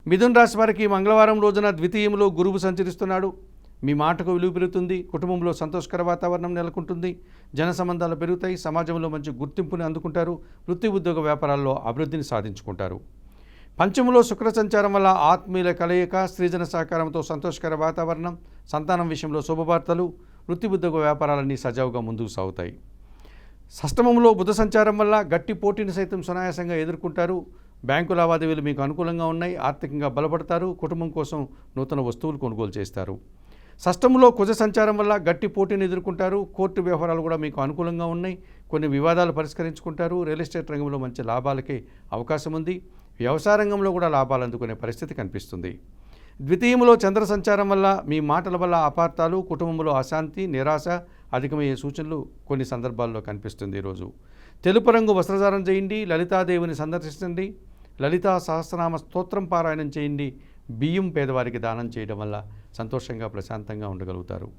మిథున రాశి వారికి మంగళవారం రోజున ద్వితీయంలో గురువు సంచరిస్తున్నాడు. మీ మాటకు విలువ పెరుగుతుంది. కుటుంబంలో సంతోషకర వాతావరణం నెలకొంటుంది. జన సంబంధాలు పెరుగుతాయి. సమాజంలో మంచి గుర్తింపుని అందుకుంటారు. వృత్తి ఉద్యోగ వ్యాపారాల్లో అభివృద్ధిని సాధించుకుంటారు. పంచములో శుక్ర సంచారం వల్ల ఆత్మీయుల కలయిక, స్త్రీజన సహకారంతో సంతోషకర వాతావరణం, సంతానం విషయంలో శుభవార్తలు, వృత్తి ఉద్యోగ వ్యాపారాలన్నీ సజావుగా ముందుకు సాగుతాయి. షష్టమంలో బుధ సంచారం వల్ల గట్టి పోటీని సైతం సునాయాసంగా ఎదుర్కొంటారు. బ్యాంకు లావాదేవీలు మీకు అనుకూలంగా ఉన్నాయి. ఆర్థికంగా బలపడతారు. కుటుంబం కోసం నూతన వస్తువులు కొనుగోలు చేస్తారు. షష్టంలో కుజ సంచారం వల్ల గట్టి పోటీని ఎదుర్కొంటారు. కోర్టు వ్యవహారాలు కూడా మీకు అనుకూలంగా ఉన్నాయి. కొన్ని వివాదాలు పరిష్కరించుకుంటారు. రియల్ ఎస్టేట్ రంగంలో మంచి లాభాలకే అవకాశం ఉంది. వ్యవసాయ రంగంలో కూడా లాభాలు అందుకునే పరిస్థితి కనిపిస్తుంది. ద్వితీయంలో చంద్ర సంచారం వల్ల మీ మాటల వల్ల అపార్థాలు, కుటుంబంలో అశాంతి, నిరాశ అధికమయ్యే సూచనలు కొన్ని సందర్భాల్లో కనిపిస్తుంది. ఈరోజు తెలుపు రంగు వస్త్రధారణ చేయండి. లలితాదేవిని సందర్శించండి. లలితా సహస్రనామ స్తోత్రం పారాయణం చేయండి. బియ్యం పేదవారికి దానం చేయడం వల్ల సంతోషంగా ప్రశాంతంగా ఉండగలుగుతారు.